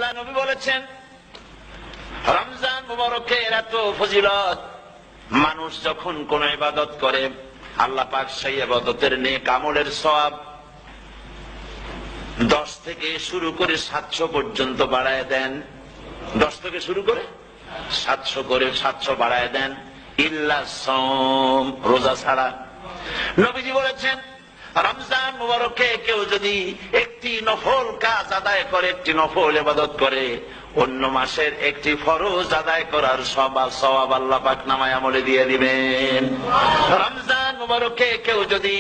আল্লাহ নবী বলেছেন রমজান মুবারকের এত ফজিলত, মানুষ যখন কোন ইবাদত করে আল্লাহ পাক সেই ইবাদতের নেক আমলের সওয়াব 10 থেকে শুরু করে 700 পর্যন্ত বাড়ায় দেন। 10 থেকে শুরু করে 700 বাড়ায় দেন, ইল্লা সাওম, রোজা ছাড়া। নবীজি বলেছেন রমজান মুবারকে কেউ যদি একটি নফল কাজ আদায় করে, একটি নফল ইবাদত করে, অন্য মাসের একটি ফরজ আদায় করার সওয়াব আল্লাহ পাক নামায়ে আমলে দিয়ে দিবেন। রমজান মুবারকে কেউ যদি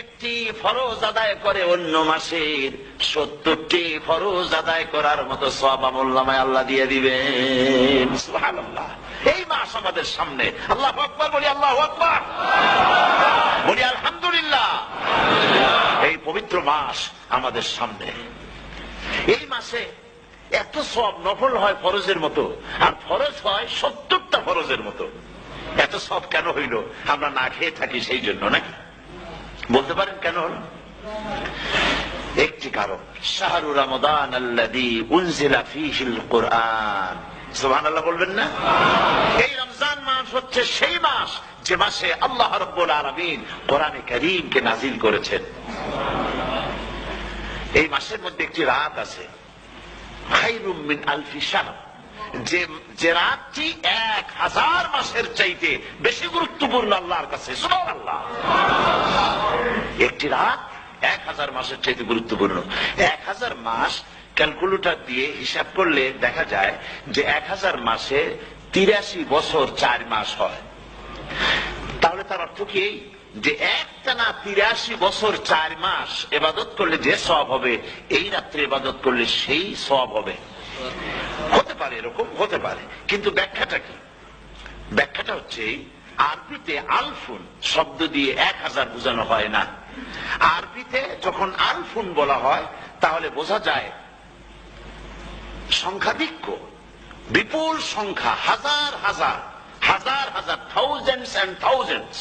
একটি ফরজ আদায় করে, অন্য মাসের 70টি ফরজ আদায় করার মতো সওয়াব আমলনামায় আল্লাহ দিয়ে দিবেন। সুবহানাল্লাহ। এই মাস আমাদের সামনে, আল্লাহু আকবার বলি, আল্লাহু আকবার বলি, আলহামদুলিল্লাহ। এই পবিত্র মাস আমাদের সামনে, এই মাসে এত সওয়াব, নফল হয় ফরজের মতো আর ফরজ হয় 70টা ফরজের মতো। এত সওয়াব কেন হইল? আমরা না খেয়ে থাকি সেই জন্য নাকি? বলতে পারেন কেন হলো? একটি কারণ, শাহরু রমাদান আল্লাযী উনজিলা ফীহিল কুরআন। সুবহানাল্লাহ বলবেন না? এই রমজান মাস হচ্ছে সেই মাস যে মাসে আল্লাহ রাব্বুল আলামিন কোরআনে কারীমকে নাযিল করেছেন। এই মাসের মধ্যে একটি রাত আছে, খায়রুম মিন আলফি শাহর, যে রাতটি 1000 মাসের চাইতে বেশি গুরুত্বপূর্ণ আল্লাহর কাছে। সুবহানাল্লাহ। একটি রাত 1000 মাসের চাইতে গুরুত্বপূর্ণ। 1000 মাস ক্যালকুলেটর দিয়ে হিসাব করলে দেখা যায় যে 1000 মাসে 83 বছর 4 মাস হয়। তাহলে তার অর্থ কি যে একটানা 83 বছর 4 মাস ইবাদত করলে যে সওয়াব হবে, এই রাত্রে ইবাদত করলে সেই সওয়াব হবে। হতে পারে, এরকম হতে পারে, কিন্তু ব্যাখ্যাটা কি? ব্যাখ্যাটা হচ্ছে আরবিতে আলফুন শব্দ দিয়ে 1000 বোঝানো হয় না। আরবিতে যখন আলফুন বলা হয় তাহলে বোঝা যায় সংখ্যাধিক্য, বিপুল সংখ্যা, হাজার হাজার, হাজার হাজার, থাউজেন্ডস এন্ড থাউজেন্ডস।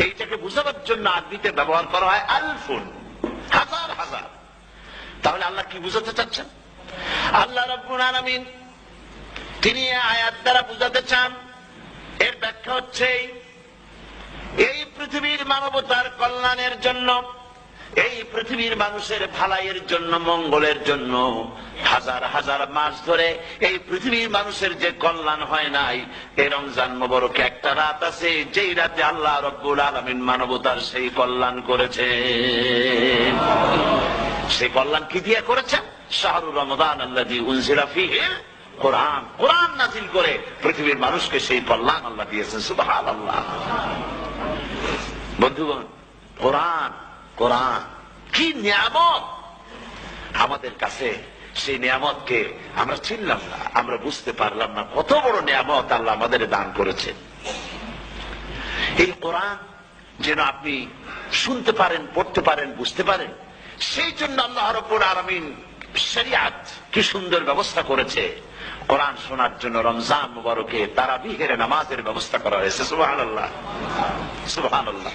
এইটাকে বোঝানোর জন্য আরবিতে ব্যবহার করা হয় আলফুন, হাজার হাজার। তাহলে আল্লাহ কি বুঝাতে চাচ্ছেন? আল্লাহ রাব্বুল আলামিন তিনি আয়াত দ্বারা বুঝাতে চান, এর ব্যাখ্যা হচ্ছে এই পৃথিবীর মানবতার কল্যাণের জন্য, এই পৃথিবীর মানুষের ভালাইয়ের জন্য, মঙ্গলের জন্য হাজার হাজার মাস ধরে এই পৃথিবীর মানুষের যে কল্যাণ হয় নাই, এই রমজান মুবারকে একটা রাত আছে যেই রাতে আল্লাহ রাব্বুল আলামিন মানবতার সেই কল্যাণ করেছেন। সেই কল্যাণ কি দিয়ে করেছেন? শাহরু রমাদান আল্লাযী উনজিলা ফীহিল কুরআন, কুরআন নাযিল করে পৃথিবীর মানুষকে সেই কল্যাণ আল্লাহ দিয়েছেন। সুবহানাল্লাহ। বন্ধুগণ, কোরআন, কোরআন কি নিয়ামত আমাদের কাছে! সেই নিয়ামতকে আমরা চিনলাম না, আমরা বুঝতে পারলাম না কত বড় নিয়ামত আল্লাহ আমাদের দান করেছেন। এই কোরআন যেন আপনি শুনতে পারেন, পড়তে পারেন, বুঝতে পারেন, সেই জন্য আল্লাহ রাব্বুল আলামিন শরিয়াত কি সুন্দর ব্যবস্থা করেছে। কোরআন শোনার জন্য রমজান মুবারকে তারাবিহের নামাজের ব্যবস্থা করা হয়েছে। সুবহানাল্লাহ, সুবহানাল্লাহ।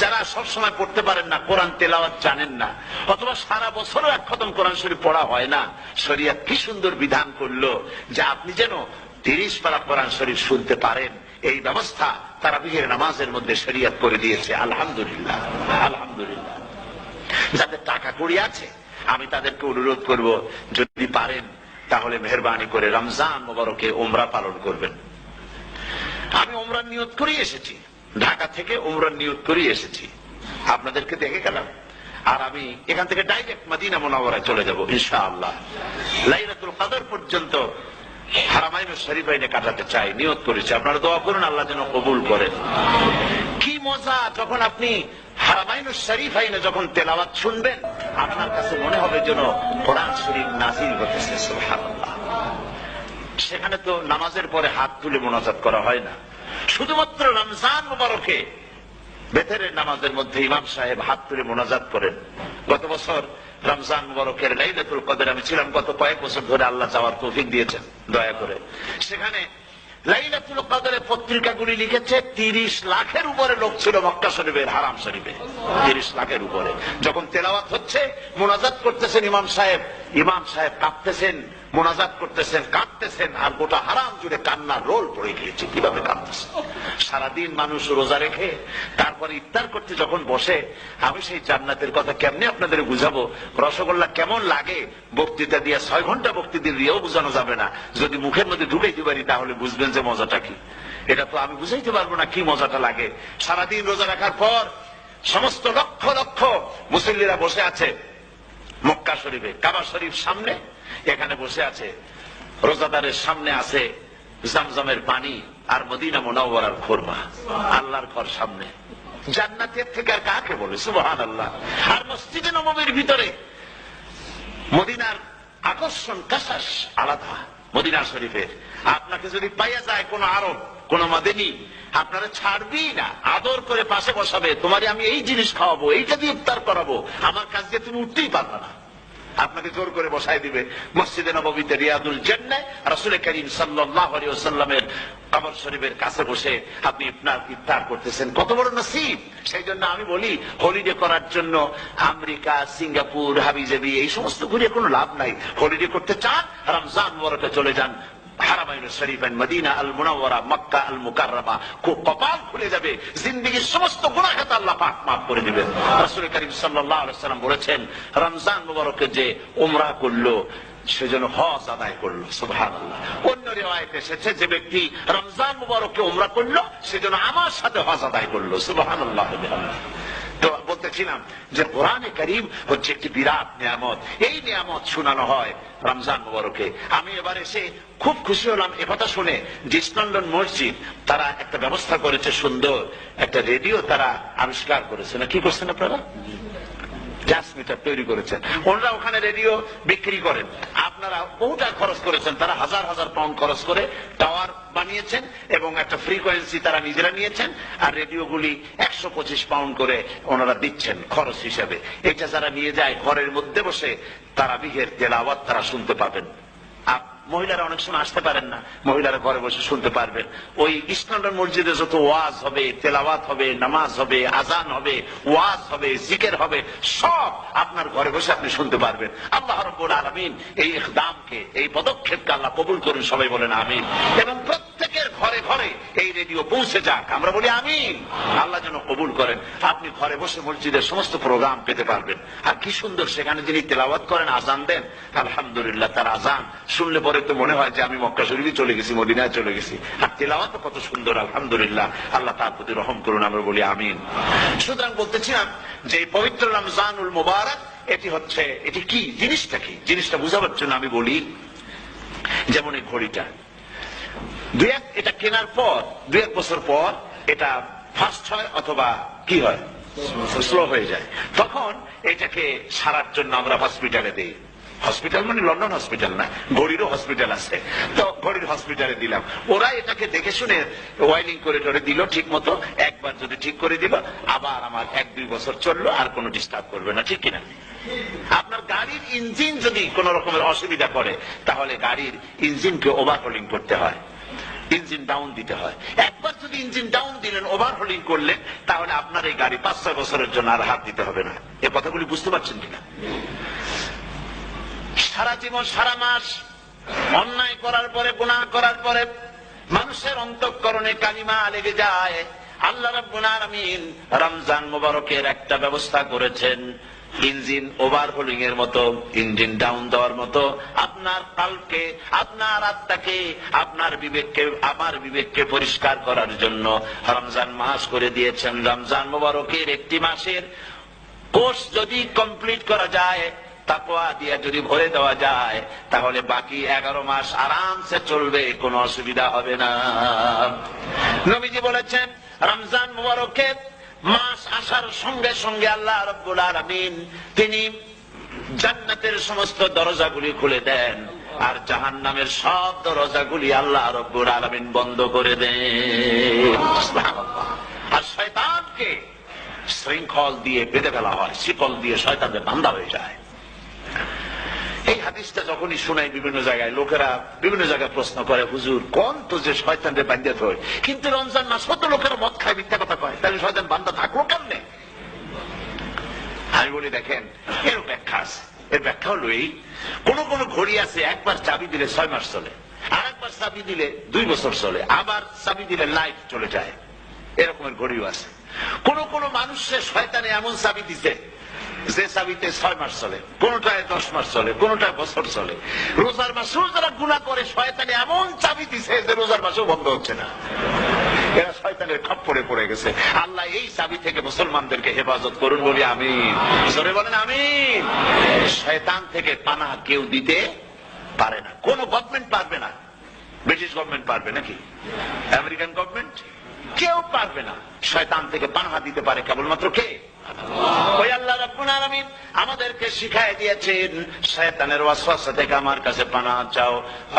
যারা সব সময় পড়তে পারেন না, কোরআন তেলাওয়াত জানেন না, অথবা সারা বছরও এক খতম কোরআন শরীফ পড়া হয় না, শরিয়াত কি সুন্দর বিধান করলো যে আপনি যেন 30 পারা কোরআন শরীফ শুনতে পারেন। এই ব্যবস্থা তারাবিহের নামাজের মধ্যে শরিয়াত করে দিয়েছে। আলহামদুলিল্লাহ, আলহামদুলিল্লাহ। যাদের টাকা কড়ি আছে আমি তাদেরকে অনুরোধ করব, যদি পারেন তাহলে মেহেরবানি করে রমজান মুবারকে উমরা পালন করবেন। আমি উমরার নিয়ত করে এসেছি, ঢাকা থেকে উমরার নিয়ত করে এসেছি, আপনাদেরকে দেখে গেলাম। আর আমি এখান থেকে ডাইরেক্ট মদিনা মুনাওয়ারায় চলে যাব ইনশাআল্লাহ। লাইলাতুল কদর পর্যন্ত হারামাইনুশ শরীফাইনে কাটাতে চাই, নিয়ত করেছি। আপনারা দোয়া করুন আল্লাহ যেন কবুল করেন। কি মজা যখন আপনি হারামাইনুশ শরীফাইনে যখন তেলাওয়াত শুনবেন, আপনার কাছে মনে হবে যেন কোরআন শরীফ নাযিল হতেছে। সুবহানাল্লাহ। সেখানে তো নামাজের পরে হাত তুলে মুনাজাত করা হয় না, শুধুমাত্র রমজান মুবারকে বেতেরের নামাজের মধ্যে ইমাম সাহেব হাত তুলে মুনাজাত করেন। গত বছর রমজান মুবারকের লাইলাতুল কদর আমি ছিলাম, গত কয়েক বছর ধরে আল্লাহ যাওয়ার তৌফিক দিয়েছেন দয়া করে। সেখানে লাইলাতুল কদরের পত্রিকাগুলি লিখেছে 30 লাখের উপরে লোক ছিল মক্কা শরীফের, হারাম শরীফে 30 লাখের উপরে। যখন তেলাওয়াত হচ্ছে, মুনাজাত করতেছেন ইমাম সাহেব, ইমাম সাহেব কাঁদতেছেন, মোনাজাত করতেছেন, কাঁদতেছেন, আর গোটা হারাম জুড়ে কান্নার রোল পড়ে গিয়েছে। কিভাবে কাঁদতেছে? সারাদিন মানুষ রোজা রেখে তারপরে ইফতার করতে যখন বসে, আমি সেই জান্নাতের কথা কেমনে আপনাদের বুঝাবো? রসগোল্লা কেমন লাগে বক্তৃতা দিয়ে 6 ঘন্টা বক্তৃতা দিয়েও বোঝানো যাবে না। যদি মুখের মধ্যে ঢুকাইতে পারি তাহলে বুঝবেন যে মজাটা কি। এটা তো আমি বুঝাইতে পারবো না কি মজাটা লাগে। সারাদিন রোজা রাখার পর সমস্ত লক্ষ লক্ষ মুসল্লিরা বসে আছে মক্কা শরীফে, কাবা শরীফ সামনে, এখানে বসে আছে। রোজাদারের সামনে আছে জামজামের পানি আর মদিনা মুনাওয়ারার খুরমা। আল্লাহর ঘর সামনে, জান্নাতের থেকে আর কাকে বলে? সুবহানাল্লাহ। আর মসজিদে নববীর ভিতরে মদিনার আকর্ষণ কাশাস আলাদা। মদিনা শরীফের আপনাকে যদি পাইয়া যায় কোন আরব, কোন মাদেনী, আপনারা ছাড়বি না, আদর করে পাশে বসাবে, তোমারে আমি এই জিনিস খাওয়াবো, এইটা দিয়ে ইফতার করাবো, আমার কাছ দিয়ে তুমি উঠতেই পারবে না, আপনাকে জোর করে বসায় দিবে। মসজিদে নববীতে রিয়াদুল জান্নাহ রাসূল করিম সাল্লাল্লাহু আলাইহি ওয়াসাল্লামের কবর শরীফের কাছে বসে আপনি ইফতার করতেছেন, কত বড় নসিব। সেই জন্য আমি বলি, হলিডে করার জন্য আমেরিকা, সিঙ্গাপুর, হাবিজাবি এই সমস্ত ঘুরে কোনো লাভ নাই। হলিডে করতে চান, রমজান মুবারকে চলে যান হারামাইন শরীফান, মদিনা আল মুনাওয়ারা, মক্কা আল মুকাররমা। কপাল খুলে যাবে, জিন্দেগীর সমস্ত গুনাহ খাতা আল্লাহ পাক মাফ করে দিবেন। রাসূল করিম সাল্লাল্লাহু আলাইহি ওয়াসাল্লাম বলেছেন, রমজান মুবারকে যে উমরা করলো সেজন্য হজ আদায় করলো। সুবহানাল্লাহ। অন্য রিওয়ায়াতে এসেছে, যে ব্যক্তি রমজান মুবারকে উমরা করলো সেজন্য আমার সাথে হজ আদায় করলো। সুবহানাল্লাহ। তো বলতেছিলাম যে কোরআনে কারীম হচ্ছে একটি বিরাট নিয়ামত। এই নিয়ামত শোনানো হয় রমজান মুবারকে। আমি এবার এসে খুব খুশি হলাম একথা শুনে যে ইস্ট লন্ডন মসজিদ তারা একটা ব্যবস্থা করেছে, সুন্দর একটা রেডিও তারা আবিষ্কার করেছে। না কি করছেন আপনারা? ট্রান্সমিটার তৈরি করেছেন। ওনারা ওখানে রেডিও বিক্রি করেন। আপনারা বহুটা খরচ করেছেন, তারা হাজার হাজার পাউন্ড খরচ করে টাওয়ার বানিয়েছেন এবং একটা ফ্রিকোয়েন্সি তারা নিজেরা নিয়েছেন, আর রেডিওগুলি 125 পাউন্ড করে ওনারা দিচ্ছেন খরচ হিসেবে। এটা যারা নিয়ে যায় ঘরের মধ্যে বসে তারাবিহের তেলাওয়াত তারা শুনতে পাবেন। মহিলারা অনেক সময় আসতে পারেন না, মহিলারা ঘরে বসে শুনতে পারবেন। ওই ইস্ট লন্ডন মসজিদে যত ওয়াজ হবে, তেলাওয়াত হবে, নামাজ হবে, আজান হবে, ওয়াজ হবে, জিকির হবে, সব আপনার ঘরে বসে আপনি শুনতে পারবেন। আল্লাহ রাব্বুল আলামিন এই ইকদামকে, এই পদক্ষেপকে আল্লাহ কবুল করুন, সবাই বলেন আমিন। এবং প্রত্যেকের ঘরে ঘরে এই রেডিও পৌঁছে যাক, আমরা বলি আমিন। আল্লাহ যেন কবুল করেন। আপনি ঘরে বসে মসজিদের সমস্ত প্রোগ্রাম পেতে পারবেন। আর কি সুন্দর সেখানে যিনি তেলাওয়াত করেন, আজান দেন, আলহামদুলিল্লাহ, তার আজান শুনলে পরে তো মনে হয় যে আমি মক্কা শরীফে চলে গেছি, মদিনায় চলে গেছি। আর তেলাওয়াত কত সুন্দর, আলহামদুলিল্লাহ। আল্লাহ তার প্রতি রহম করুন, আমরা বলি আমিন। সুতরাং বলতেছিলাম যে এই পবিত্র রমজানুল মুবারক, এটি কি জিনিসটা, কি জিনিসটা বুঝাবার জন্য আমি বলি, যেমন এই ঘড়িটা এটা কেনার পর 2-1 বছর পর এটা ফাস্ট হয় অথবা কি হয়, স্লো হয়ে যায়। তখন এটাকে সারার জন্য আমরা হসপিটালে দিই। হসপিটাল মানে লন্ডন হসপিটাল না, ঘড়িরও হসপিটাল আছে। তো ঘড়ির হসপিটালে দিলাম, ওরা এটাকে দেখে শুনে ওয়াইলিং করে টরে দিল ঠিক মতো। একবার যদি ঠিক করে দিল, আবার আমার 1-2 বছর চললো, আর কোনো ডিস্টার্ব করবে না, ঠিক কিনা? আপনার গাড়ির ইঞ্জিন যদি কোন রকমের অসুবিধা করে, তাহলে গাড়ির ইঞ্জিনকে ওভারহোলিং করতে হয়, ইঞ্জিন ডাউন দিতে হয়। একবার যদি ইঞ্জিন ডাউন দিলেন, ওভারহোলিং করলেন, তাহলে আপনার এই গাড়ি 5-6 বছরের জন্য আর হাত দিতে হবে না। এই কথাগুলি বুঝতে পারছেন কিনা? সারা জীবন, সারা মাস অন্যায় করার পরে, গুনাহ করার পরে মানুষের অন্তঃকরণে কালিমা লেগে যায়। আল্লাহ রাব্বুল আলামিন রমজান মুবারকের একটা ব্যবস্থা করেছেন, ইঞ্জিন ওভারহোলিং এর মতো, ইঞ্জিন ডাউন দেওয়ার মতো। আপনার কালকে, আপনার আত্মাকে, আপনার বিবেককে, আমার বিবেককে পরিষ্কার করার জন্য রমজান মাস করে দিয়েছেন। রমজান মুবারকের একটি মাসের কোর্স যদি কমপ্লিট করা যায়, তাকওয়া দিয়ে যদি ভরে দেওয়া যায়, তাহলে বাকি 11 মাস আরামসে চলবে, কোনো অসুবিধা হবে না। নবীজি বলেছেন, রমজান মুবারকের মাস আসার সঙ্গে সঙ্গে আল্লাহ রাব্বুল আলামিন তিনি জান্নাতের সমস্ত দরজাগুলি খুলে দেন, আর জাহান্নামের সব দরজাগুলি আল্লাহ রাব্বুল আলামিন বন্ধ করে দেন। সুবহানাল্লাহ। আর শয়তানকে শৃঙ্খল দিয়ে বেঁধে ফেলা হয়, শিকল দিয়ে শয়তানের বান্দা হয়ে যায়। এই হাদিসটা যখনই শোনাই বিভিন্ন জায়গায়, লোকেরা বিভিন্ন জায়গায় প্রশ্ন করে, হুজুর কোন তো যে শয়তানরে বান্ধা হয়, কিন্তু রমজান মাস কত লোকেরা মদ খায়, মিথ্যা কথা কয়, তাহলে শয়তান বান্ধা থাকলো কেমনে? আমি বলি, দেখেন, এর ব্যাখ্যা আছে। এর ব্যাখ্যা হলো এই, কোন কোন ঘড়ি আছে একবার চাবি দিলে 6 মাস চলে, আর একবার চাবি দিলে 2 বছর চলে, আবার চাবি দিলে লাইফ চলে যায়, এরকমের ঘড়িও আছে। কোন কোন মানুষের শয়তানে এমন চাবি দিতে যে চাবিতে 6 মাস চলে, কোনটায় 10 মাস চলে, কোনটায় বছর চলে। রোজার মাসেও যারা গুনাহ করে শয়তানে এমন চাবি দিছে যে রোজার মাসেও বন্ধ হচ্ছে না, এরা শয়তানের খপ্পরে পড়ে গেছে। আল্লাহ এই চাবি থেকে মুসলমানদেরকে হেফাজত করুন বলি আমিন। জোরে বলেন আমিন। শয়তান থেকে পানাহ কেউ দিতে পারে না, কোন গভর্নমেন্ট পারবে না। ব্রিটিশ গভর্নমেন্ট পারবে নাকি? American government? কেউ পারবে না। শয়তান থেকে পানাহ দিতে পারে কেবলমাত্র কে? ওই আল্লাহ রাব্বুল আলামিন আমাদেরকে শিখায় দিয়েছেন, শয়তানের ওয়াসওয়াসা থেকে আমার কাছে পানাহ চাও।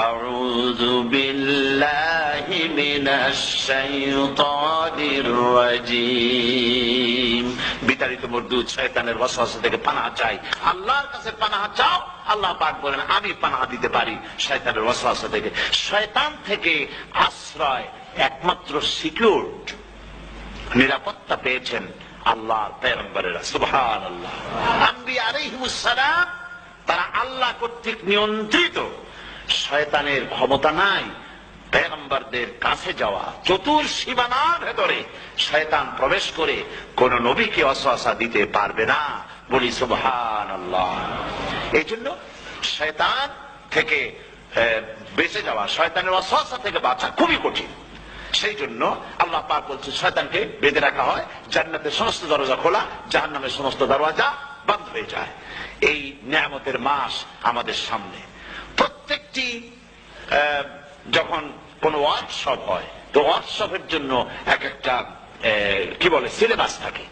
আউযু বিল্লাহি মিনাশ শাইতানির রাজীম। বিতাড়িত মরদুদ শয়তানের ওয়াসওয়াসা থেকে পানাহ চাই, আল্লাহর কাছে পানাহ চাও। আল্লাহ পাক বলেন আমি পানাহ দিতে পারি শয়তানের ওয়াসওয়াসা থেকে। শয়তান থেকে আশ্রয় একমাত্র সিকিউরড, নিরাপত্তা পেয়েছেন আল্লাহর পয়গম্বরেরা। সুবহানাল্লাহ। আম্বিয়া আলাইহিমুস সালাম তারা আল্লাহ কর্তৃক নিয়ন্ত্রিত, শয়তানের ক্ষমতা নাই পয়গম্বরদের কাছে যাওয়া। চতুর্সীমানার ভেতরে শয়তান প্রবেশ করে কোন নবীকে ওয়াসওয়াসা দিতে পারবে না, বলি সুবহানাল্লাহ। এই জন্য শয়তান থেকে বেঁচে যাওয়া, শয়তানের ওয়াসওয়াসা থেকে বাঁচা খুবই কঠিন। সেই জন্য আল্লাহ পাক বলছে শয়তানকে বেঁধে রাখা হয়, জান্নাতের সমস্ত দরজা খোলা, জাহান্নামের সমস্ত দরজা বন্ধ হয়ে যায়। এই নিয়ামতের মাস আমাদের সামনে। প্রত্যেকটি যখন কোন ওয়ার্কশপ হয়, তো ওয়ার্কশপের জন্য এক একটা কি বলে সিলেবাস থাকে।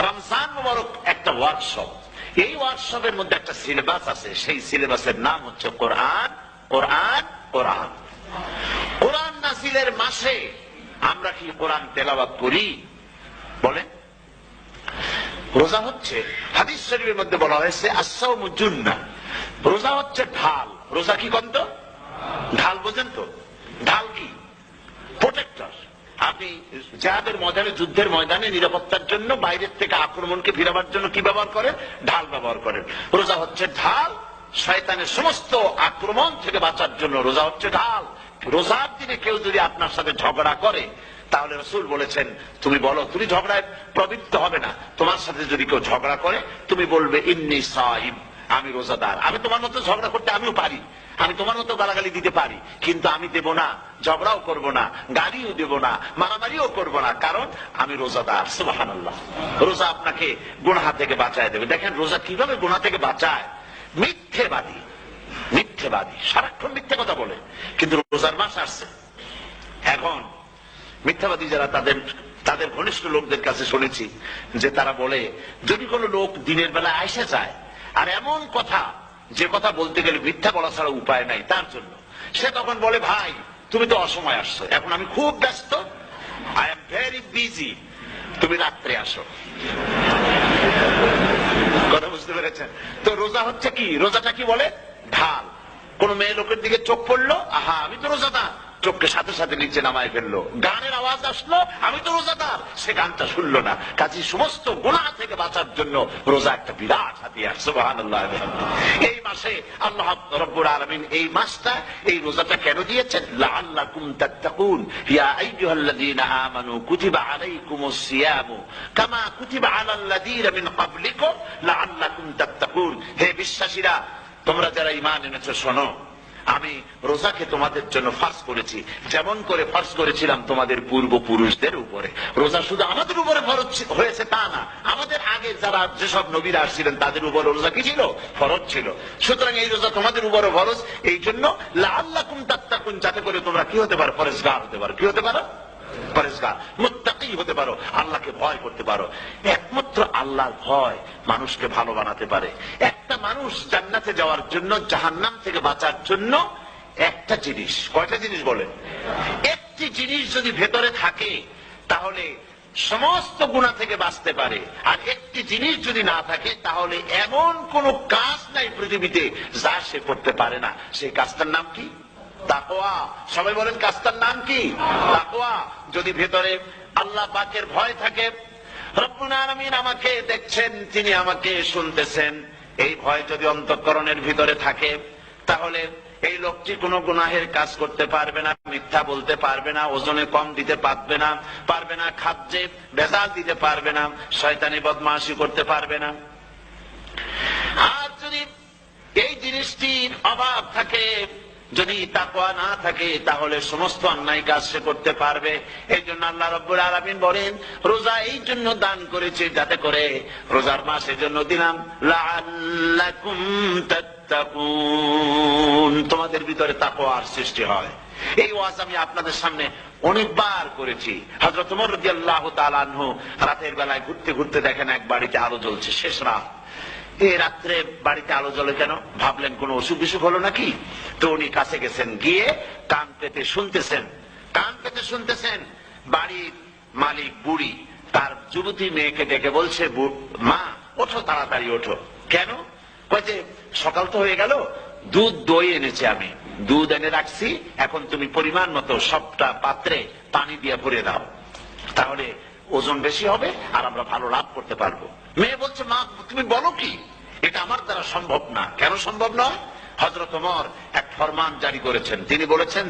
রমজান মুবারক একটা ওয়ার্কশপ, এই ওয়ার্কশপের মধ্যে একটা সিলেবাস আছে, সেই সিলেবাসের নাম হচ্ছে কোরআন। কোরআন কোরআন কোরআন নাযিলের মাসে আমরা কি কোরআন তেলাওয়াত করি? বলেন। রোজা হচ্ছে, হাদিস শরীফের মধ্যে বলা হয়েছে আস-সাওমু জুন্নাহ, রোজা হচ্ছে ঢাল। রোজা কি কন্ত? ঢাল। বোঝেন তো ঢাল কি? প্রোটেক্টর। আপনি জিহাদের ময়দানে, যুদ্ধের ময়দানে নিরাপত্তার জন্য, বাইরের থেকে আক্রমণকে ফিরাবার জন্য কি ব্যবহার করেন? ঢাল ব্যবহার করেন। রোজা হচ্ছে ঢাল, শয়তানের সমস্ত আক্রমণ থেকে বাঁচার জন্য রোজা হচ্ছে ঢাল। রোজার দিনে কেউ যদি আপনার সাথে ঝগড়া করে, তাহলে রাসূল বলেছেন তুমি বলো, তুমি ঝগড়ায় প্রবৃত্ত হবে না। তোমার সাথে যদি কেউ ঝগড়া করে, তুমি বলবে ইন্নী সাইম, আমি রোজাদার। আমি তোমার মতো ঝগড়া করতে আমিও পারি, আমি তোমার মতো গালাগালি দিতে পারি, কিন্তু আমি দেব না, ঝগড়াও করব না, গালিও দেব না, মারামারিও করব না, কারণ আমি রোজাদার। সুবহানাল্লাহ। রোজা আপনাকে গুনাহ থেকে বাঁচায় দেবে। দেখেন রোজা কিভাবে গুনাহ থেকে বাঁচায়। মিথ্যেবাদী, মিথ্যেবাদী সারাক্ষণ মিথ্যে কথা বলে, কিন্তু রোজার মাস আসছে, এখন মিথ্যাবাদী যারা তাদের ঘনিষ্ঠ লোকদের কাছে শুনেছি যে তারা বলে, যদি কোনো লোক দিনের বেলা আইসা যায় আর এমন কথা, যে কথা বলতে গেলে মিথ্যা বলা ছাড়া উপায় নাই তার জন্য, সে তখন বলে ভাই তুমি তো অসময় আসছো, এখন আমি খুব ব্যস্ত, আই এম ভেরি বিজি, তুমি রাত্রে আসো। কথা বুঝতে পেরেছেন তো? রোজা হচ্ছে কি? রোজাটা কি বলে? ঢাল। কোন মেয়ে লোকের দিকে চোখ পড়লো, আহা আমি তো রোজাদার, চোখকে সাথে সাথে নিচে নামায় ফেললো। গানের আওয়াজ আসলো, আমি তো রোজাদার, সে গানটা শুনলো না। কাজে সমস্ত গুনাহ থেকে বাঁচার জন্য রোজা একটা বিরাট হাতিয়ার। সুবহানাল্লাহ। এই মাসে আল্লাহ রাব্বুল আলামিন এই মাসটা, এই রোজাটা কেন দিয়েছেন? লাআল্লাকুম তাত্তাকুন, ইয়া আইয়ুহাল্লাযীনা আমানু কুতিবা আলাইকুমুস সিয়ামু কামা কুতিবা আলাল্লাযীনা মিন ক্বাবলিকুম লাআল্লাকুম তাত্তাকুন। হে বিশ্বাসীরা, তোমরা যারা ঈমান এনেছো শোনো, আমি রোজাকে তোমাদের জন্য ফরজ করেছি, যেমন করে ফরজ করেছিলাম তোমাদের পূর্বপুরুষদের উপরে। রোজা শুধু আমাদের উপরে ফরজ হয়েছে তা না, আমাদের আগে যারা যেসব নবীরা আসছিলেন তাদের উপর রোজা কি ছিল? ফরজ ছিল। সুতরাং এই রোজা তোমাদের উপরে ফরজ, এই জন্য লাআল্লাকুম তাত্তাকুন, যাতে করে তোমরা কি হতে পারো? পরেজগার হতে পারো। কি হতে পারো? পরেজগার, মুত্তাকি হতে পারো, আল্লাহকে ভয় করতে পারো। একমাত্র আল্লাহর ভয় মানুষকে ভালো বানাতে পারে। একটা মানুষ জান্নাতে যাওয়ার জন্য, জাহান্নাম থেকে বাঁচার জন্য একটা জিনিস, কয়টা জিনিস বলেন? একটি জিনিস যদি ভেতরে থাকে তাহলে সমস্ত গুনাহ থেকে বাঁচতে পারে। আর একটি জিনিস যদি না থাকে তাহলে এমন কোন কাজ নাই পৃথিবীতে যা সে করতে পারে না। সেই কাজটার নাম কি? তাকওয়া। সবাই বলেন কাজটার নাম কি? তাকওয়া। যদি ভেতরে আল্লাহ পাকের ভয় থাকে, রব্বুল আলামিন আমাকে দেখছেন, তিনি আমাকে শুনতেছেন, এই ভয় যদি অন্তঃকরণের ভিতরে থাকে, তাহলে এই লোকটি কোনো গুনাহের কাজ করতে পারবে না, মিথ্যা বলতে পারবে না, ওজনে কম দিতে পারবে না, খাদ্যে ভেজাল দিতে পারবে না, শয়তানি বদমাশি করতে পারবে না। আর যদি এই জিনিসটির অভাব থাকে, যদি তাকওয়া না থাকে, তাহলে সমস্ত অন্যায় কাজ সে করতে পারবে। এই জন্য আল্লাহ রাব্বুল আলামিন বলেন, রোজা এই জন্য দান করেছে যাতে করে, রোজার মাস এই জন্য দিলাম লাআল্লাকুম তাত্তাকুন, তোমাদের ভিতরে তাকওয়ার সৃষ্টি হয়। এই ওয়াজ আমি আপনাদের সামনে অনেকবার করেছি। হযরত ওমর রাদিয়াল্লাহু তাআলা আনহু রাতের বেলায় ঘুরতে ঘুরতে দেখেন এক বাড়িতে আলো জ্বলছে, শেষ রাত। এই রাত্রে বাড়িতে আলো জ্বলে কেন? ভাবলেন কোন অসুখ বিসুখ হলো নাকি। তো উনি কাছে গেছেন, গিয়ে কান পেতে শুনতেছেন। বাড়ির মালিক বুড়ি তার যুবতী মেয়েকে ডেকে বলছে, মা ওঠো, তাড়াতাড়ি ওঠো। কেন? কয়েছে সকাল তো হয়ে গেল, দুধ দই এনেছি আমি, দুধ এনে রাখছি, এখন তুমি পরিমাণ মতো সবটা পাত্রে পানি দিয়ে ভরে দাও, তাহলে ওজন বেশি হবে আর আমরা ভালো লাভ করতে পারবো। মেয়ে বলছে, মা তুমি বলো কি, এটা আমার দ্বারা সম্ভব না। কেন সম্ভব নয়? হযরত ওমর এক ফরমান জারি করেছেন, তিনি বলেছেন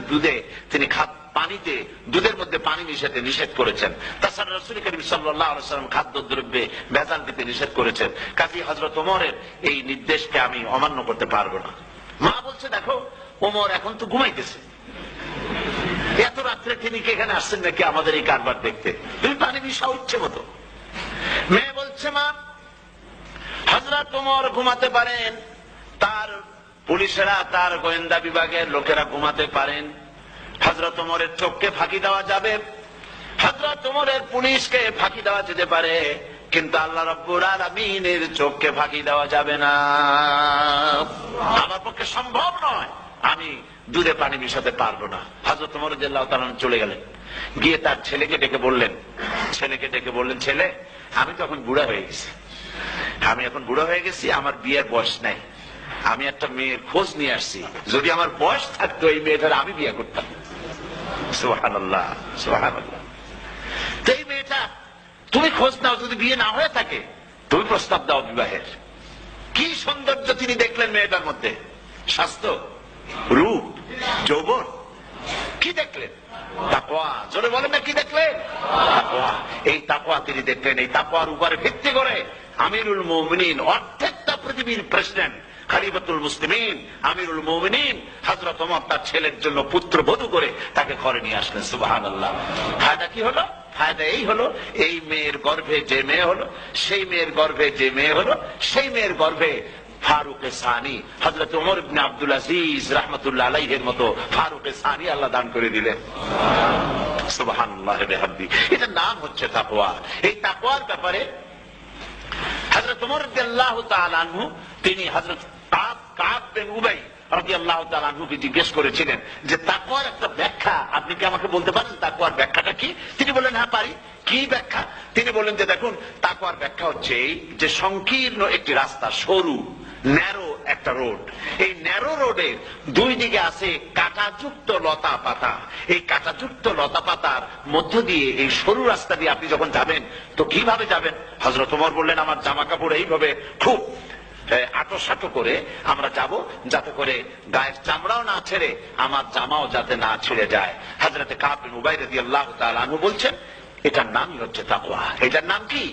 পানিতে দুধের মধ্যে পানি মিশাতে নিষেধ করেছেন। তাছাড়া রাসূল করিম সাল্লাল্লাহু আলাইহি ওয়াসাল্লাম খাদ্যদ্রব্যে ভেজাল দিতে নিষেধ করেছেন। কাজেই হযরত ওমরের এই নির্দেশকে আমি অমান্য করতে পারবো না। মা বলছে, দেখো ওমর এখন তো ঘুমাইতেছে, এত রাত্রে তিনি কি এখানে আসছেন নাকি আমাদের এই কারবার দেখতে, তুমি পানি মিশাও ইচ্ছে মতো। মেয়ে বলছে, মা হযরত ওমর ঘুমাতে পারেন, তার পুলিশেরা, তার গোয়েন্দা বিভাগের লোকেরা ঘুমাতে পারেন, হযরত ওমরের চোখকে ফাঁকি দেওয়া যাবে, হযরত ওমরের পুলিশকে ফাঁকি দেওয়া যেতে পারে, কিন্তু আল্লাহ রাব্বুল আলামিনের চোখকে ফাঁকি দেওয়া যাবে না। আমার পক্ষে সম্ভব নয়, আমি দুধে পানি মিশাতে পারবো না। হযরত ওমর রাদিয়াল্লাহু তাআলা চলে গেলেন, গিয়ে তার ছেলেকে ডেকে বললেন, ছেলে আমি তো এখন বুড়া হয়ে গেছি, আমার বিয়ের বয়স নাই, আমি একটা মেয়ের খোঁজ নিয়ে আসছি, যদি আমার বয়স থাকতো এই মেয়েটার আমি বিয়ে করতাম। সুবহানাল্লাহ, সুবহানাল্লাহ। তো এই মেয়েটা তুমি খোঁজ নাও, যদি বিয়ে না হয়ে থাকে তুমি প্রস্তাব দাও বিবাহের। কি সৌন্দর্য তিনি দেখলেন মেয়েটার মধ্যে, স্বাস্থ্য, রূপ, যৌবন, কি দেখলেন? তাকওয়া। জোরে বলেন না, কি দেখলেন? তাকওয়া। এই তাকওয়া তিনি দেখলেন। এই তাকওয়ার উপরে ভিত্তি করে আমিরুল মুমিনিন, অর্ধেকটা পৃথিবীর প্রেসিডেন্ট, খলিফাতুল মুসলিমিন, আমিরুল মুমিনিন হযরত ওমর তার ছেলের জন্য পুত্রবধূ করে তাকে ঘরে নিয়ে আসলেন। সুবহানাল্লাহ। ফায়দা কি হলো? ফায়দা এই হলো, এই মেয়ের গর্ভে যে মেয়ে হলো, সেই মেয়ের গর্ভে ফারুকে সানি হযরত ওমর ইবনে আব্দুল আজিজ রাহমাতুল্লাহ আলাইহির মতো ফারুকে সানি আল্লাহ দান করে দিলেন। সুবহানাল্লাহ ওয়া বিহামদি। এটার নাম হচ্ছে তাকওয়া। এই তাকওয়ার ব্যাপারে হযরত ওমর রাদিয়াল্লাহু তাআলা আনহু তিনি হযরত কাব বিন উবাই রাদিয়াল্লাহু তাআলা আনহুকে জিজ্ঞেস করেছিলেন যে তাকওয়ার একটা ব্যাখ্যা আপনি কি আমাকে বলতে পারেন, তাকওয়ার ব্যাখ্যাটা কি? তিনি বললেন, হ্যাঁ পারি। কি ব্যাখ্যা? তিনি বললেন যে দেখুন, তাকওয়ার ব্যাখ্যা হচ্ছে এই যে সংকীর্ণ একটি রাস্তা, সরু ন্যারো একটা রোড, এই ন্যারো রোডের দুই দিকে আছে কাঁটাযুক্ত লতা পাতা, এই কাঁটাযুক্ত লতা পাতার মধ্য দিয়ে এই সরু রাস্তা দিয়ে আপনি যখন যাবেন তো কিভাবে যাবেন? হযরত ওমর বললেন, আমার জামা কাপড় এইভাবে খুব আটো করে আমরা যাব, যাতে করে গায়ের চামড়াও না ছেড়ে আমার জামাও যাতে না ছেড়ে যায়। হযরত কাব বিন উবাই রাদিয়াল্লাহু তাআলা আনহু বলছেন, এটার নামই হচ্ছে তাকওয়া। এটার নাম কি?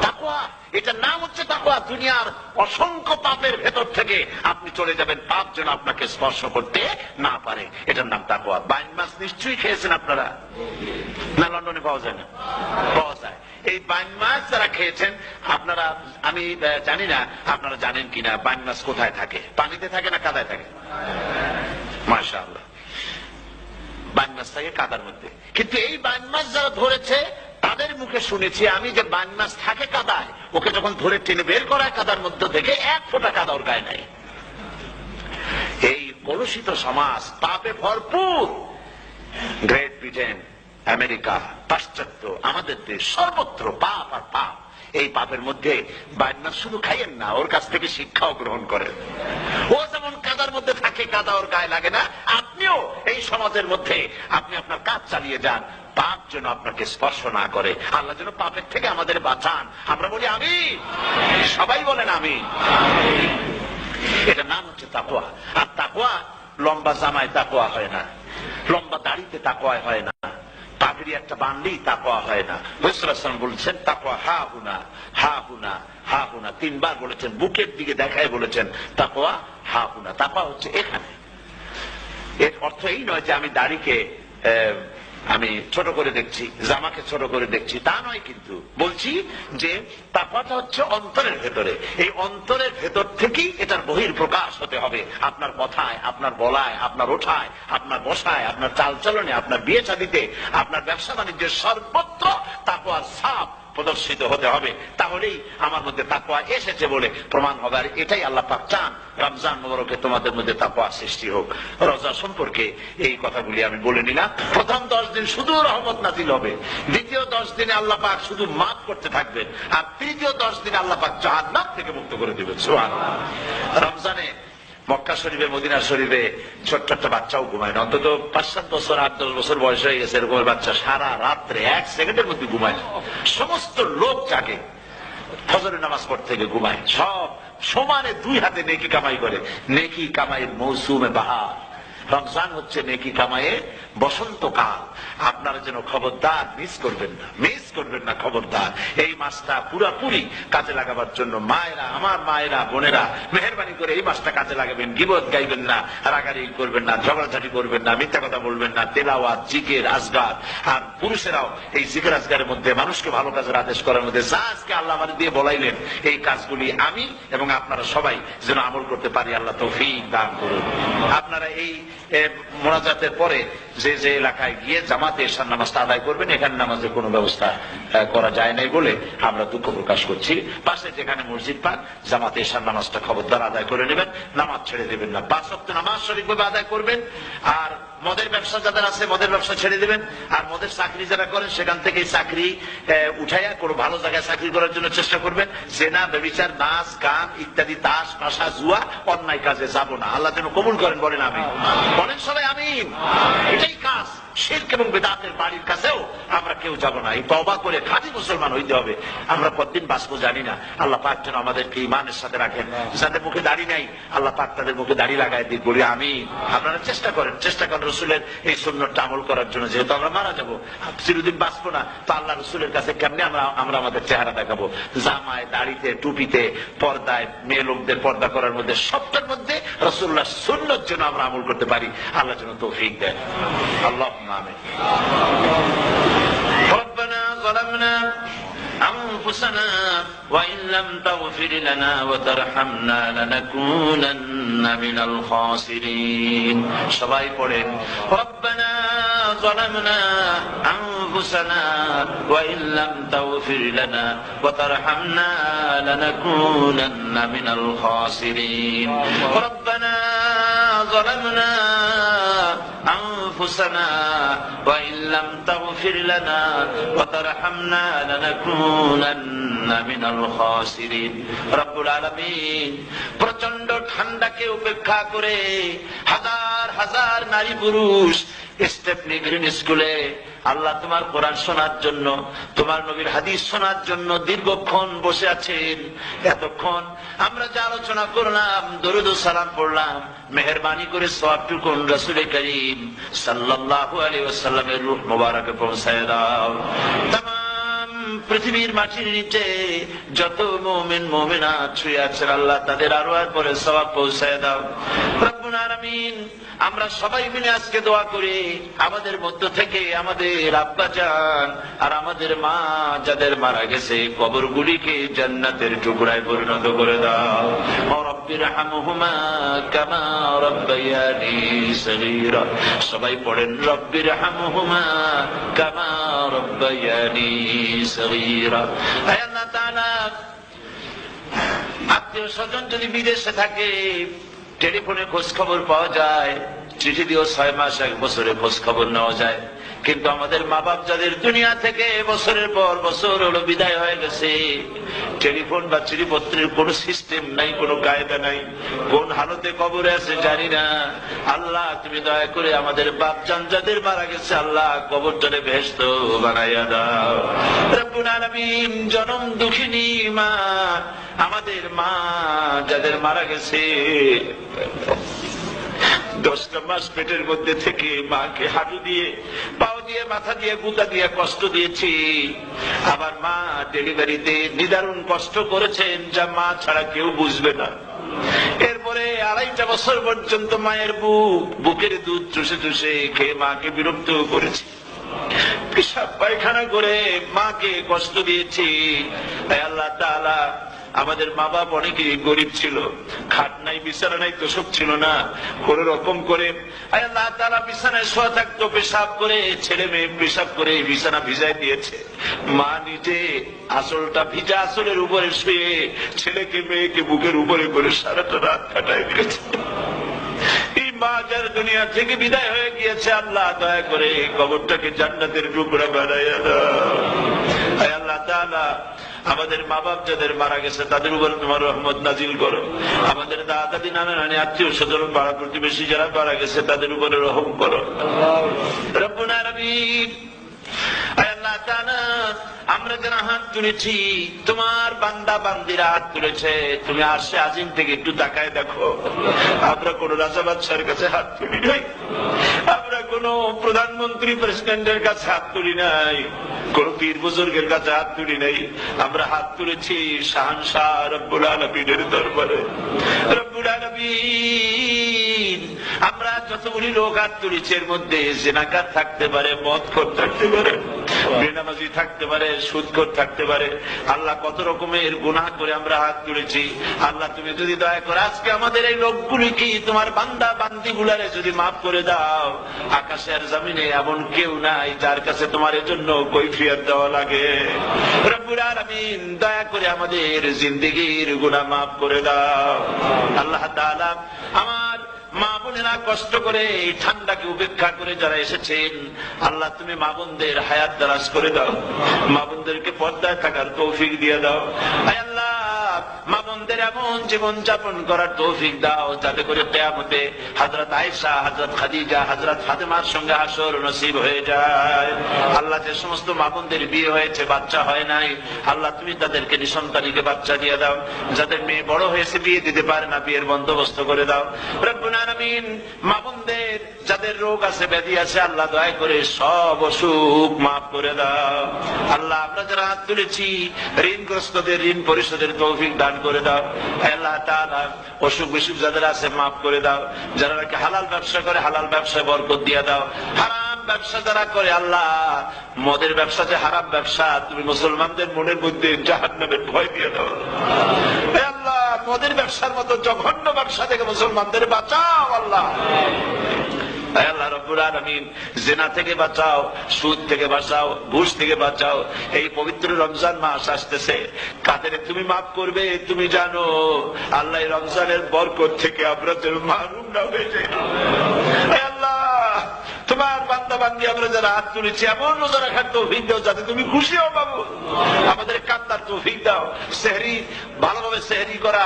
তাকওয়া। এটার নাম হচ্ছে তাকওয়া। দুনিয়ার অসংখ্য পাপের ভেতর থেকে আপনি চলে যাবেন, পাপ যেন আপনাকে স্পর্শ করতে না পারে। এটার নাম তাকওয়া। বাইন মাছ নিশ্চয়ই খেয়েছেন আপনারা, না লন্ডনে পাওয়া যায় না? পাওয়া যায়। এই বাইন মাছ যারা খেয়েছেন আপনারা, আমি জানি না আপনারা জানেন কিনা, বাইন মাছ কোথায় থাকে? পানিতে থাকে না কাদায় থাকে? মাশাআল্লাহ, বাইন মাছ থাকে কাদার মধ্যে। কিন্তু এই বাইন মাছ যারা ধরেছে তাদের মুখে শুনেছি আমি যে বাইন মাছ থাকে কাদায়, ওকে যখন ধরে টেনে বের করায় কাদার মধ্যে থেকে এক ফোঁটা কাদা ওর গায়ে নাই। এই কলুষিত সমাজ, পাপে ভরপুর। গ্রেট ব্রিটেন, আমেরিকা, পাশ্চাত্য, আমাদের দেশ, সর্বত্র পাপ আর পাপ। এই পাপের মধ্যে বাইন মাছ শুধু খাইয়েন না, ওর কাছ থেকে শিক্ষাও গ্রহণ করেন। ও যেমন কাদার মধ্যে থাকে, কাদা ওর গায়ে লাগে না, আপনিও এই সমাজের মধ্যে আপনি আপনার কাজ চালিয়ে যান। পাপ যেন আপনাকে স্পর্শ না করে, আল্লাহ যেন পাপের থেকে আমাদের বাঁচান। আমরা বলি আমিন, সবাই বলেন আমিন। এটা নাম হচ্ছে তাকওয়া। আর তাকওয়া লম্বা জামায় তাকওয়া হয় না, লম্বা দাড়িতে তাকওয়া হয় না, পাগড়ি একটা বানলেই তাকওয়া হয় না। রাসূলুল্লাহ সাল্লাল্লাহু আলাইহি ওয়াসাল্লাম বলেছেন তাকওয়া হা হুনা হা হুনা হা হুনা, 3 বার বলেছেন, বুকের দিকে দেখায় বলেছেন তাকওয়া হা হুনা। তাকওয়া হচ্ছে এখানে। এর অর্থ এই নয় যে আমি দাড়িকে আমি ছোট করে দেখছি, জামাকে ছোট করে দেখছি, তা নয়। কিন্তু বলছি যে তাকওয়াটা হচ্ছে অন্তরের ভেতরে। এই অন্তরের ভেতর থেকেই এটার বহির প্রকাশ হতে হবে। আপনার কথায়, আপনার বলায়, আপনার ওঠায়, আপনার বসায়, আপনার চালচলনে, আপনার বিয়ে শাদীতে, আপনার ব্যবসা বাণিজ্যের সর্বত্র তাকওয়ার ছাপ প্রদর্শিত হতে হবে। তাহলেই আমার মধ্যে তাকওয়া এসেছে বলে প্রমাণ হবে। আর এটাই আল্লাহ পাক চান, রমজান মুবারকে তোমাদের মধ্যে তাকওয়া সৃষ্টি হোক। রোজা সম্পর্কে এই কথাগুলি আমি বলে নিলাম। প্রথম 10 দিন শুধু রহমত নাযিল হবে, দ্বিতীয় 10 দিনে আল্লাহ পাক শুধু মাফ করতে থাকবেন, আর তৃতীয় 10 দিনে আল্লাহ পাক জাহান্নাম থেকে মুক্ত করে দিবেন। সুবহানাল্লাহ। রমজানে মক্কা শরীফে, মদিনা শরীফে ছোট্ট একটা বাচ্চাও ঘুমায় না। অন্তত 5-7 বছর, 8-10 বছর বয়স হয়ে গেছে এরকমের বাচ্চা সারা রাত্রে 1 সেকেন্ডের মধ্যে ঘুমায় না। সমস্ত লোক জাগে, ফজরের নামাজ পড়তে থেকে ঘুমায়, সব সমানে 2 হাতে নেকি কামাই করে। নেকি কামাইয়ের মৌসুমে বাহার। রমজান হচ্ছে নেকি কামাইয়ের বসন্তকাল। আপনারা যেন খবরদার মিস করবেন না, মিস করবেন না, খবরদার। এই মাসটা পুরাপুরি কাজে লাগাবার জন্য মায়েরা, আমার মায়েরা, বোনেরা, মেহেরবানি করে এই মাসটা কাজে লাগাবেন। গীবত গাইবেন না, রাগারাগি করবেন না, ঝগড়াঝাটি করবেন না, মিথ্যা কথা বলবেন না, তেলাওয়াত, জিকির, আজগার। আর পুরুষেরাও এই জিকির আজগারের মধ্যে, মানুষকে ভালো কাজের আদেশ করার মধ্যে যা আজকে আল্লাহ আমাদের দিয়ে বলাইলেন, এই কাজগুলি আমি এবং আপনারা সবাই যেন আমল করতে পারি। আল্লাহ তৌফিক দান করুন। আপনারা এই মোনাজাতের পরে যে যে এলাকায় গিয়ে জামাতে এশার নামাজটা আদায় করবেন, এখানে নামাজের কোনো ব্যবস্থা করা যায় নাই বলে আমরা দুঃখ প্রকাশ করছি। পাশে যেখানে মসজিদ পাক, জামাতে এশার নামাজটা খবরদার আদায় করে নেবেন, নামাজ ছেড়ে দেবেন না। 5 ওয়াক্ত নামাজ সঠিকভাবে আদায় করবেন। আর মদের ব্যবসা যাদের আছে, মদের ব্যবসা ছেড়ে দেবেন। আর মদের চাকরি যারা করেন, সেখান থেকে চাকরি উঠাইয়া কোনো ভালো জায়গায় চাকরি করার জন্য চেষ্টা করবেন। জেনা, ব্যভিচার, নাচ, গান ইত্যাদি, তাস, পাশা, জুয়া, অন্যায় কাজে যাব না। আল্লাহ যেন কবুল করেন, বলেন আমিন। বলেন সবাই আমিন। এটাই কাজ। শিরক এবং বিদআতের বাড়ির কাছেও আমরা কেউ যাব না। এই তওবা করে খাঁটি মুসলমান হইতে হবে। আমরা কতদিন বাঁচবো জানি না। আল্লাহ পাক যেন আমাদেরকে ঈমানের সাথে রাখেন। যাদের মুখে দাড়ি নাই, আল্লাহ পাক তাদের মুখে দাড়ি লাগায় দিক, বলি আমিন। আপনারা চেষ্টা করেন, চেষ্টা করেন রসুলের এই সুন্নতটা আমল করার জন্য। যেহেতু আমরা মারা যাবো, চিরদিন বাঁচবো না, তো আল্লাহ রসুলের কাছে কেমনে আমরা আমাদের চেহারা দেখাবো? জামায়, দাড়িতে, টুপিতে, পর্দায়, মেয়ে লোকদের পর্দা করার মধ্যে, সবটার মধ্যে রাসূলুল্লাহর সুন্নত যেন আমরা আমল করতে পারি। আল্লাহ যেন তৌফিক দেন। আল্লাহ আমিন। ربنا ظلمنا أنفسنا وإن لم تغفر لنا وترحمنا لنكونن من الخاسرين. সবাই পড়েন ربنا ظلمنا أنفسنا وإن لم تغفر لنا وترحمنا لنكونن من الخاسرين. ربنا ظلمنا أنفسنا وإن لم تغفر لنا وترحمنا لنكونن من الخاسرين. রব্বুল আলামিন প্রচন্ড ঠান্ডাকে উপেক্ষা করে হাজার হাজার নারী পুরুষ স্টেপনি গ্রিন স্কুলে আল্লাহ তোমার কোরআন শোনার জন্য, তোমার নবীর হাদিস শোনার জন্য দীর্ঘক্ষণ বসে আছেন। এতক্ষণ আমরা যে আলোচনা করলাম, দরুদ ও সালাম পড়লাম, মেহেরবানি করে সওয়াবটুকু রাসূল করিম সাল্লাল্লাহু আলাইহি ওয়াসাল্লামের রূহ মোবারকে পৌঁছায় দাও। তামাম পৃথিবীর মাটির নিচে যত মুমিন মুমিনাত শুয়ে আছেন, আল্লাহ তাদের আরওয়াহ পরে সওয়াব পৌঁছায় দাও। রব্বুল আলামিন আমরা সবাই মিলে আজকে দোয়া করি, আমাদের মধ্য থেকে আমাদের আব্বা জান আর আমাদের মা যাদের মারা গেছে, কবরগুলিকে জান্নাতের টুকরায় পরিণত করে দাও। রব্বিরহামহুমা কামা রাব্বায়ানি সগীরা। সবাই পড়েন রব্বিরহামহুমা কামা রাব্বায়ানি সগীরা। হে আল্লাহ তাআলা, আত্মীয় স্বজন যদি বিদেশে থাকে, টেলিফোনে খোঁজ খবর পাওয়া যায়, চিঠি দিয়েও 6 মাস 1 বছরে খোঁজ খবর নেওয়া যায়, কিন্তু আমাদের মা বাপ যাদের দুনিয়া থেকে বছরের পর বছর হলো বিদায় হয়ে গেছে, টেলিফোন বা চিঠিপত্রের কোন সিস্টেম নাই, কোন কায়দা নাই, কোন হালতে কবরে আছে জানি না। আল্লাহ তুমি দয়া করে আমাদের বাপ জান যাদের মারা গেছে আল্লাহ কবরটারে বেহেশত বানাইয়া দাও। রব্বুল আলামিন জনম দুঃখিনী মা, আমাদের মা যাদের মারা গেছে 10টা মাস পেটের মধ্যে থেকে মাকে হাঁটু দিয়ে, পাও দিয়ে, মাথা দিয়ে, গুতা দিয়ে কষ্ট দিয়েছি। আবার মা ডেলিভারিতে নিদারুণ কষ্ট করেছেন যা মা ছাড়া কেউ বুঝবে না। এরপরে 2.5 বছর পর্যন্ত মায়ের বুকের দুধ চুষে চুষে খেয়ে মাকে বিরক্ত করেছি, পেশাব পায়খানা করে মাকে কষ্ট দিয়েছি। তাই আল্লাহ তাআলা আমাদের মা বাপ অনেকেই গরিব ছিল, খাট নাই, বিছানা নাই, তো সব ছিল না। কোন রকম করে আল্লাহ তাআলা বিছানায় শোয়া থাকতো, পেশাব করে, ছেলে মেয়ে পেশাব করে বিছানা ভিজাই দিয়েছে। মা নিজে আসলটা ভিজা আসলের উপরে শুয়ে ছেলেকে মেয়েকে বুকের উপরে করে সারাটা রাত কাটাই দিয়েছে। এই মা যার দুনিয়া থেকে বিদায় হয়ে গিয়েছে আল্লাহ দয়া করে কবরটাকে জান্নাতের টুকরা বানাইয়া দাও। আল্লাহ তাআলা আমাদের মা বাপ যাদের মারা গেছে তাদের উপর তোমার রহমত নাজিল করো। আমাদের দাদা দাদি, নানা নানি, আত্মীয় স্বজন, পাড়া প্রতিবেশী যারা মারা গেছে তাদের উপরে রহম করো। রব্বুল আলামিন আল্লাহ তাআলা আমরা যারা হাত তুলেছি, তোমার বান্দা বান্দিরা হাত তুলেছে, তুমি আরশে আজিম থেকে একটু তাকায় দেখো। আমরা কোন রাজা বাদশার কাছে হাত তুলি নাই, আমরা কোন প্রধানমন্ত্রী প্রেসিডেন্টের কাছে হাত তুলি নাই, কোন পীর বুজুর্গের কাছে হাত তুলি নাই। আমরা হাত তুলেছি শাহনশাহ রব্বুল আলামিনের দরবারে। রব্বুল আলামিন আমরা যতগুলি লোক হাত তুলেছি এর মধ্যে জিনাকার থাকতে পারে, মদখোর থাকতে পারে, বেনামাজি থাকতে পারে, সুদখোর থাকতে পারে। আল্লাহ কত রকমের গুনাহ করে আমরা হাত তুলেছি। আল্লাহ তুমি যদি দয়া করে আজকে আমাদের এই লোকগুলি কি তোমার বান্দা বান্দি গুলারে যদি মাফ করে দাও, আকাশে আর জমিনে এমন কেউ নাই যার কাছে তোমার জন্য কৈফিয়ত দেওয়া লাগে। রব্বুল আলামিন দয়া করে আমাদের জিন্দেগির গুনাহ মাফ করে দাও। আল্লাহ তাআলা আমার মা বোনেরা কষ্ট করে এই ঠান্ডাকে উপেক্ষা করে যারা এসেছেন আল্লাহ তুমি মা বোনদের হায়াত দারাজ করে দাও, মা বোনদেরকে পর্দায় থাকার তৌফিক দিয়ে দাও। আয় আল্লাহ মা বোনদের এমন জীবন যাপন করার তৌফিক দাও যাতে করে কিয়ামতে হযরত আয়েশা, হযরত খাদিজা, হযরত ফাতেমার সঙ্গে হাসর নসিব হয়ে যায়। আল্লাহ যে সমস্ত মা বোনদের বিয়ে হয়েছে বাচ্চা হয় নাই আল্লাহ তুমি তাদেরকে নিঃসন্তানীকে বাচ্চা দিয়ে দাও। যাদের মেয়ে বড় হয়েছে বিয়ে দিতে পারে না বিয়ের বন্দোবস্ত করে দাও। রব্বুল আলামিন মা বোনদের যাদের রোগ আছে ব্যাধি আছে আল্লাহ দয়া করে সব অসুখ মাফ করে দাও। আল্লাহ আমরা যারা হাত তুলেছি ঋণগ্রস্তদের ঋণ পরিশোধের তৌফিক দান করে দাও। আল্লাহ তাআলা অসুখ বিসুখ যাদের আছে মাফ করে দাও। যারা নাকি হালাল ব্যবসা করে হালাল ব্যবসায় বরকত দিয়ে দাও। হারাম ব্যবসা যারা করে আল্লাহ মদের ব্যবসা যে হারাম ব্যবসা, তুমি মুসলমানদের মনের মধ্যে জাহান্নামের ভয় দিয়ে দাও। আল্লাহ মদের ব্যবসার মতো জঘন্য ব্যবসা থেকে মুসলমানদের বাঁচাও আল্লাহ। আল্লাহ রব্বুল আলামিন জিনা থেকে বাঁচাও, সুদ থেকে বাঁচাও, ঘুষ থেকে বাঁচাও। এই পবিত্র রমজান মাস আসতেছে, কাদের তুমি মাফ করবে তুমি জানো। আল্লাহ রমজানের বরকত থেকে আমরা যেন মাহরুম না হয়ে যাই। আল্লাহ তোমার বান্দা বান্দি আমরা যারা হাত তুলেছি এমন রোজা রাখার তৌফিক দাও যাতে তুমি খুশি হও বাবু। আমাদের কান্নার তৌফিক দাও। সেহরি ভালোভাবে সেহরি করা,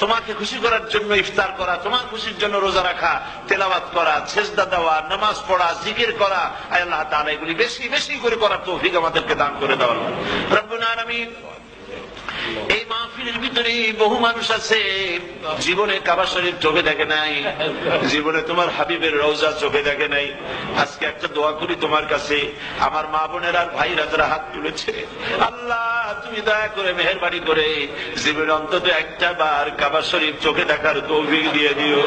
তোমাকে খুশি করার জন্য ইফতার করা, তোমার খুশির জন্য রোজা রাখা, তেলাওয়াত করা, সেজদা দেওয়া, নামাজ পড়া, জিকির করা, আল্লাহ তাআলা এগুলি বেশি বেশি করে করার তৌফিক আমাদেরকে দান করে দাও। রব্বুল আলামিন এই মাহফিলের ভিতরে বহু মানুষ আছে জীবনে কাবা শরীফ চোখে দেখে নাই, জীবনে তোমার হাবিবের রওজা চোখে দেখে নাই। আজকে একটা দোয়া করি তোমার কাছে, আমার মা বোনের আর ভাইরা যারা হাত তুলেছে আল্লাহ তুমি দয়া করে মেহেরবানি করে জীবনে অন্তত একটা বার কাবা শরীফ চোখে দেখার তৌফিক দিয়ে দিও।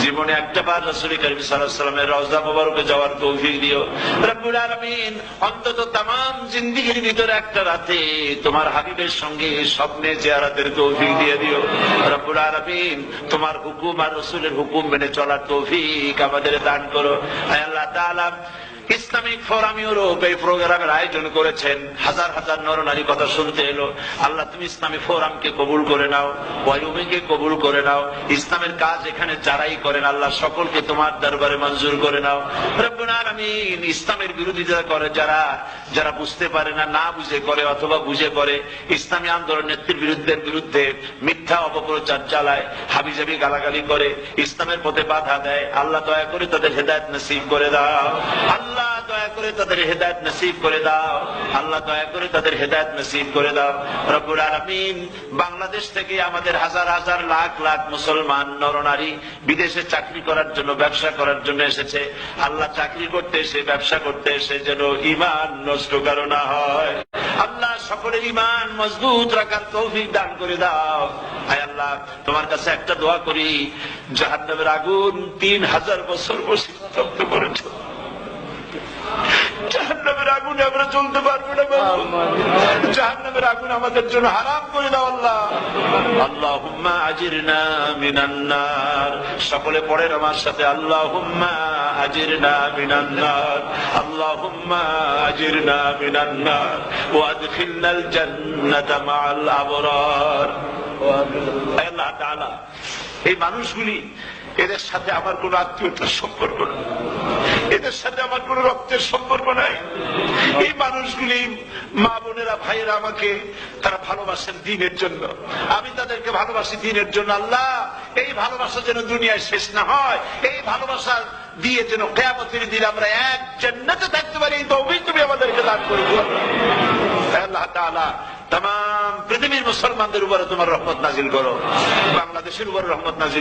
জীবনে একটা বার রাসূল করিম সাল্লাল্লাহু আলাইহি ওয়াসাল্লামের রওজা মোবারকে যাওয়ার তৌফিক দিও। রব্বুল আলামিন অন্তত তামাম জিন্দেগির ভিতরে একটা রাতে তোমার হাবিবের সঙ্গে স্বপ্নে জিয়ারতের তৌফিক দিয়ে দিও। রব্বুল আলামিন তোমার হুকুম আর রাসূলের হুকুম মেনে চলার তৌফিক আমাদের দান করো। আয় আল্লাহ তাআলা ইসলামিক ফোরাম ইউরোপ এই প্রোগ্রামের আয়োজন করেছেন, হাজার হাজার নরনারী কথা শুনতে এলো। আল্লাহ তুমি ইসলামী ফোরামকে কবুল করে নাও, ওয়াইউমিকে কবুল করে নাও, ইসলামের কাজ এখানে যারাই করেন আল্লাহ সকলকে তোমার দরবারে মঞ্জুর করে নাও। রব্বুল আলামিন, ইসলামের বিরোধিতা করে যারা, যারা বুঝতে পারে না, না বুঝে করে অথবা বুঝে করে, ইসলামী আন্দোলন নেত্রীর বিরুদ্ধে মিথ্যা অপপ্রচার চালায়, হাবিজাবি গালাগালি করে, ইসলামের পথে বাধা দেয়, আল্লাহ দয়া করে তাদের হেদায়েত নসিব করে দাও। আল্লাহ দয়া করে তাদের হেদায়েত নসিব করে দাও। আল্লাহ দয়া করে তাদের হেদায়েত নসিব করে দাও। রব্বুল আলামিন, বাংলাদেশ থেকে আমাদের হাজার হাজার লাখ লাখ মুসলমান নরনারী বিদেশে চাকরি করার জন্য, ব্যবসা করার জন্য এসেছে। আল্লাহ চাকরি করতে এসে, ব্যবসা করতে এসে যেন ঈমান নষ্ট কারো না হয়। আল্লাহ সকলের ঈমান মজবুত রাখার তৌফিক দান করে দাও। আয় আল্লাহ, তোমার কাছে একটা দোয়া করি, জাহান্নামের আগুন 3000 বছর বসিত করেছ, জাহান্নামের আগুনে আমরা চলতে পারবো না বাবু, জাহান্নামের আগুন আমাদের জন্য হারাম করে দাও আল্লাহ। আল্লাহুম্মা আজিরনা মিনান নার। সকলে পড়েন আমার সাথে, আল্লাহুম্মা আজিরনা মিনান নার, আল্লাহুম্মা আজিরনা মিনান নার ওয়া আদখিলনাল জান্নাতা মাআল আবরার। আল্লাহ তাআলা, এই মানুষগুলি, এদের সাথে আমার কোন আত্মীয়তার সম্পর্ক নেই, এদের সাথে আমার কোন রক্তের সম্পর্ক নাই। এই মানুষগুলি, মা বোনেরা, ভাইয়েরা আমাকে তারা ভালোবাসেন দ্বীনের জন্য, আমি তাদেরকে ভালোবাসি দ্বীনের জন্য। আল্লাহ, এই ভালোবাসা যেন দুনিয়ায় শেষ না হয়, এই ভালোবাসা দিয়ে যেন কিয়ামতের দিন আমরা এক জান্নাতে থাকতে পারি, এই তৌফিক তুমি আমাদেরকে দান করে দিও। আল্লাহ তাআলা, তাম পৃথিবীর মুসলমানদের উপরে তোমার রহমত নাজিল করো, বাংলাদেশের উপর রহমত নাজিল